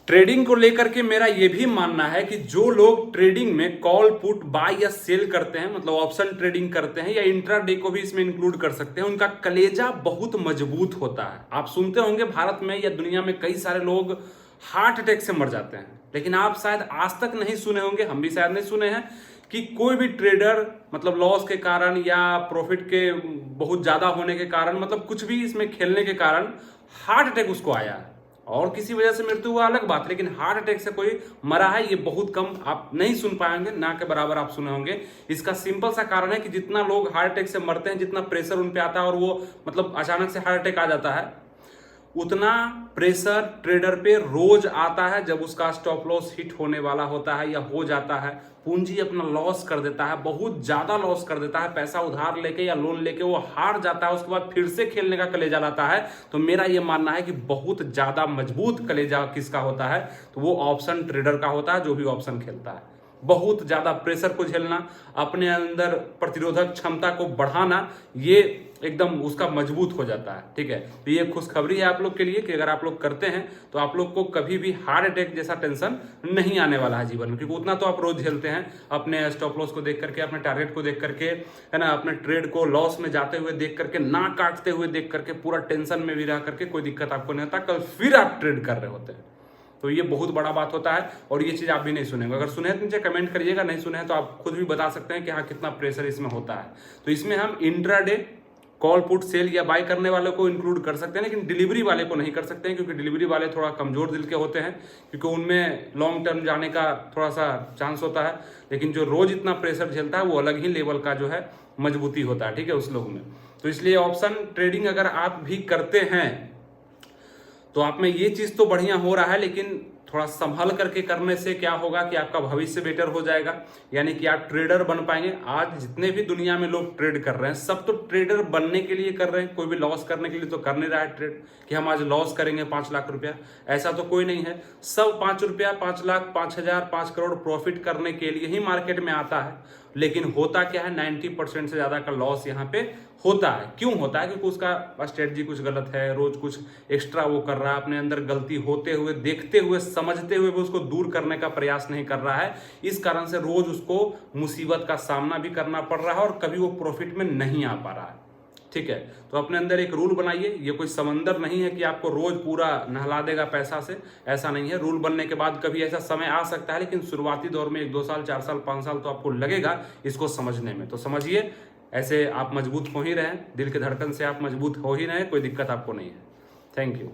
Trading को लेकर के मेरा यह भी मानना है कि जो लोग ट्रेडिंग में कॉल पुट बाय या सेल करते हैं, मतलब ऑप्शन ट्रेडिंग करते हैं या इंट्राडे को भी इसमें इंक्लूड कर सकते हैं, उनका कलेजा बहुत मजबूत होता है। आप सुनते होंगे भारत में या दुनिया में कई सारे लोग हार्ट अटैक से मर जाते हैं, लेकिन आप शायद आज तक नहीं सुने होंगे, हम भी शायद नहीं सुने हैं कि कोई भी ट्रेडर मतलब लॉस के कारण या प्रॉफिट के बहुत ज्यादा होने के कारण, मतलब कुछ भी इसमें खेलने के कारण हार्ट अटैक उसको आया है। और किसी वजह से मृत्यु हुआ अलग बात, लेकिन हार्ट अटैक से कोई मरा है ये बहुत कम आप नहीं सुन पाएंगे, ना के बराबर आप सुने होंगे। इसका सिंपल सा कारण है कि जितना लोग हार्ट अटैक से मरते हैं, जितना प्रेशर उन पे आता है और वो मतलब अचानक से हार्ट अटैक आ जाता है, उतना प्रेशर ट्रेडर पे रोज आता है जब उसका स्टॉप लॉस हिट होने वाला होता है या हो जाता है, पूंजी अपना लॉस कर देता है, बहुत ज्यादा लॉस कर देता है, पैसा उधार लेके या लोन लेके वो हार जाता है, उसके बाद फिर से खेलने का कलेजा लाता है। तो मेरा ये मानना है कि बहुत ज्यादा मजबूत कलेजा किसका होता है, तो वो ऑप्शन ट्रेडर का होता है, जो भी ऑप्शन खेलता है। बहुत ज्यादा प्रेशर को झेलना, अपने अंदर प्रतिरोधक क्षमता को बढ़ाना, ये एकदम उसका मजबूत हो जाता है। ठीक है, तो ये खुशखबरी है आप लोग के लिए कि अगर आप लोग करते हैं तो आप लोग को कभी भी हार्ट अटैक जैसा टेंशन नहीं आने वाला है जीवन में, क्योंकि उतना तो आप रोज झेलते हैं अपने स्टॉप लॉस को देख करके, अपने टारगेट को देख करके, है ना, अपने ट्रेड को लॉस में जाते हुए देख करके, ना काटते हुए देख करके, पूरा टेंशन में भी रह करके कोई दिक्कत आपको नहीं होता, कल फिर आप ट्रेड कर रहे होते हैं। तो ये बहुत बड़ा बात होता है और ये चीज आप भी नहीं सुनेंगे। अगर सुने तो नीचे कमेंट करिएगा, नहीं सुने तो आप खुद भी बता सकते हैं कि हाँ कितना प्रेशर इसमें होता है। तो इसमें हम इंट्राडे कॉल पुट सेल या बाय करने वाले को इंक्लूड कर सकते हैं, लेकिन डिलीवरी वाले को नहीं कर सकते हैं, क्योंकि डिलीवरी वाले थोड़ा कमजोर दिल के होते हैं, क्योंकि उनमें लॉन्ग टर्म जाने का थोड़ा सा चांस होता है। लेकिन जो रोज इतना प्रेशर झेलता है वो अलग ही लेवल का जो है मजबूती होता है, ठीक है, उस लोग में। तो इसलिए ऑप्शन ट्रेडिंग अगर आप भी करते हैं तो आप में ये चीज तो बढ़िया हो रहा है, लेकिन थोड़ा संभल करके करने से क्या होगा कि आपका भविष्य बेटर हो जाएगा, यानी कि आप ट्रेडर बन पाएंगे। आज जितने भी दुनिया में लोग ट्रेड कर रहे हैं, सब तो ट्रेडर बनने के लिए कर रहे हैं, कोई भी लॉस करने के लिए तो कर नहीं रहा है ट्रेड कि हम आज लॉस करेंगे 5 लाख रुपया, ऐसा तो कोई नहीं है। सब 5 रुपया, 5 लाख, 5,000, 5 करोड़ प्रॉफिट करने के लिए ही मार्केट में आता है। लेकिन होता क्या है, 90% से ज्यादा का लॉस यहाँ पे होता है। क्यों होता है? क्योंकि उसका स्ट्रेटजी कुछ गलत है, रोज कुछ एक्स्ट्रा वो कर रहा है, अपने अंदर गलती होते हुए, देखते हुए, समझते हुए भी उसको दूर करने का प्रयास नहीं कर रहा है। इस कारण से रोज उसको मुसीबत का सामना भी करना पड़ रहा है और कभी वो प्रॉफिट में नहीं आ पा रहा है। ठीक है, तो अपने अंदर एक रूल बनाइए। ये कोई समंदर नहीं है कि आपको रोज पूरा नहला देगा पैसा से, ऐसा नहीं है। रूल बनने के बाद कभी ऐसा समय आ सकता है, लेकिन शुरुआती दौर में 1-2 साल, 4 साल, 5 साल तो आपको लगेगा इसको समझने में। तो समझिए, ऐसे आप मजबूत हो ही रहे हैं, दिल के धड़कन से आप मजबूत हो ही रहे हैं, कोई दिक्कत आपको नहीं है। Thank you.